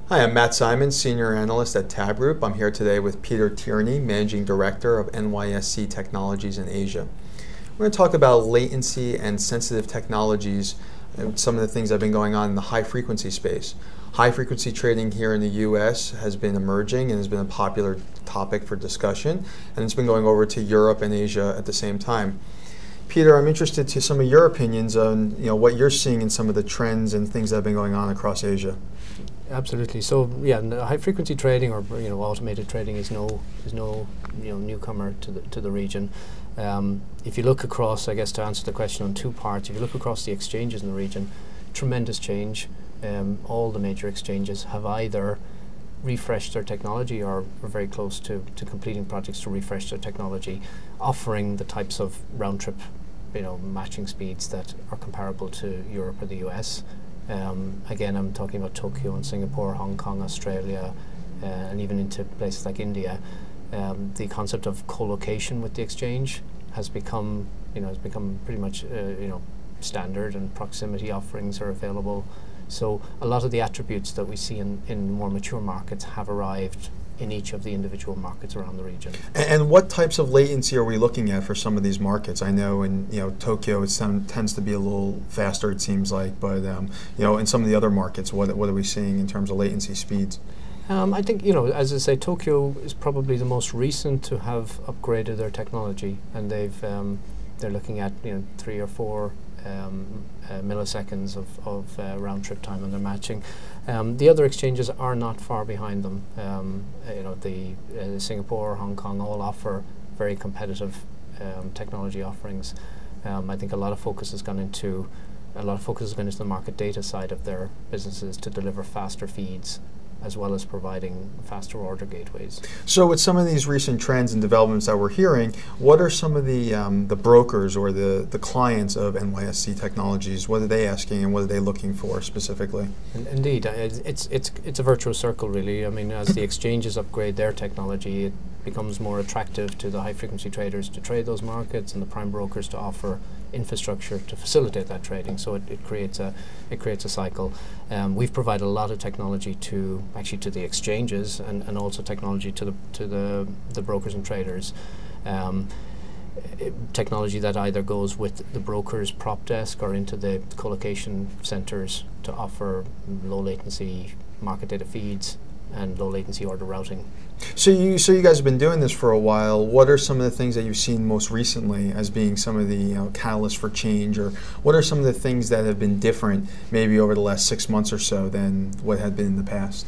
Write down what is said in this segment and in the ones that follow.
Hi, I'm Matt Simon, Senior Analyst at TABB Group. I'm here today with Peter Tierney, Managing Director of NYSE Technologies in Asia. We're going to talk about latency and sensitive technologies and some of the things that have been going on in the high-frequency space. High-frequency trading here in the U.S. has been emerging and has been a popular topic for discussion, and it's been going over to Europe and Asia at the same time. Peter, I'm interested to some of your opinions on what you're seeing in some of the trends and things that have been going on across Asia. Absolutely. So yeah, high frequency trading or automated trading is no newcomer to the region. If you look across, I guess to answer the question on two parts, if you look across the exchanges in the region, tremendous change. All the major exchanges have either refreshed their technology or are very close to completing projects to refresh their technology, offering the types of round trip matching speeds that are comparable to Europe or the US. Again, I'm talking about Tokyo and Singapore, Hong Kong, Australia, and even into places like India. The concept of co-location with the exchange has become pretty much standard, and proximity offerings are available. So a lot of the attributes that we see in more mature markets have arrived in each of the individual markets around the region. And what types of latency are we looking at for some of these markets? I know in Tokyo it tends to be a little faster, it seems like, but in some of the other markets, what are we seeing in terms of latency speeds? I think as I say, Tokyo is probably the most recent to have upgraded their technology, and they're looking at 3 or 4 milliseconds of round trip time on their matching. The other exchanges are not far behind them. The Singapore, Hong Kong all offer very competitive technology offerings. I think a lot of focus has gone into the market data side of their businesses to deliver faster feeds, as well as providing faster order gateways. So with some of these recent trends and developments that we're hearing, what are some of the brokers or the clients of NYSE Technologies, what are they asking and what are they looking for specifically? Indeed, it's a virtuous circle really. I mean, as the exchanges upgrade their technology, it becomes more attractive to the high-frequency traders to trade those markets and the prime brokers to offer infrastructure to facilitate that trading. So it creates a cycle. We've provided a lot of technology to the exchanges and also technology to the brokers and traders. Technology that either goes with the broker's prop desk or into the colocation centers to offer low latency market data feeds and low latency order routing. So you guys have been doing this for a while. What are some of the things that you've seen most recently as being some of the catalysts for change, or what are some of the things that have been different maybe over the last 6 months or so than what had been in the past?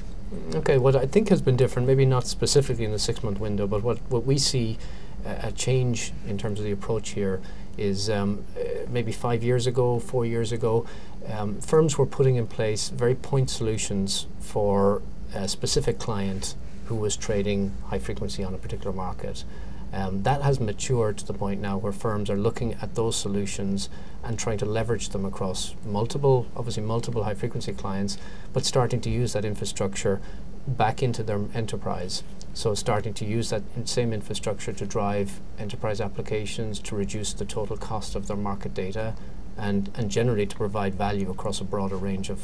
Okay, what I think has been different, maybe not specifically in the 6-month window, but what we see a change in terms of the approach here is maybe 5 years ago, 4 years ago, firms were putting in place very point solutions for a specific client who was trading high frequency on a particular market. That has matured to the point now where firms are looking at those solutions and trying to leverage them across multiple high frequency clients, but starting to use that infrastructure back into their enterprise. So starting to use that same infrastructure to drive enterprise applications, to reduce the total cost of their market data, and generally to provide value across a broader range of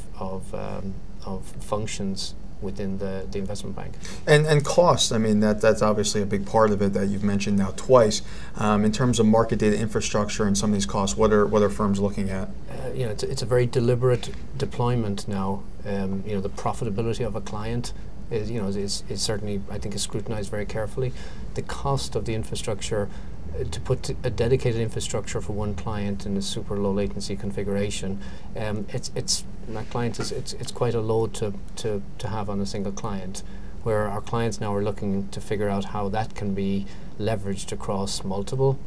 functions within the investment bank. And cost, I mean, that's obviously a big part of it that you've mentioned now twice. In terms of market data infrastructure and some of these costs, what are firms looking at? It's a very deliberate deployment now. The profitability of a client is certainly, I think, is scrutinized very carefully. The cost of the infrastructure, to put a dedicated infrastructure for one client in a super low latency configuration, it's quite a load to have on a single client, where our clients now are looking to figure out how that can be leveraged across multiple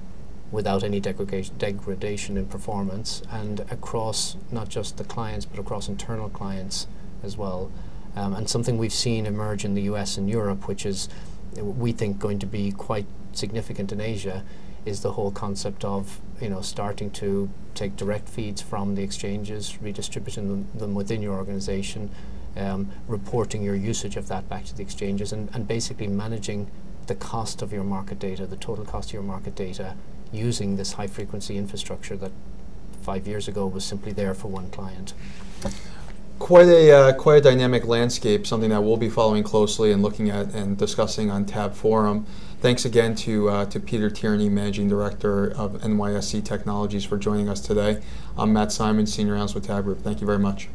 without any degradation in performance, and across not just the clients but across internal clients as well. And something we've seen emerge in the US and Europe, which is we think going to be quite significant in Asia, is the whole concept of starting to take direct feeds from the exchanges, redistributing them within your organization, reporting your usage of that back to the exchanges, and basically managing the cost of your market data, the total cost of your market data, using this high frequency infrastructure that 5 years ago was simply there for one client. Quite a dynamic landscape, something that we'll be following closely and looking at and discussing on TABB Forum. Thanks again to Peter Tierney, Managing Director of NYSE Technologies, for joining us today. I'm Matt Simon, Senior Analyst with TABB Group. Thank you very much.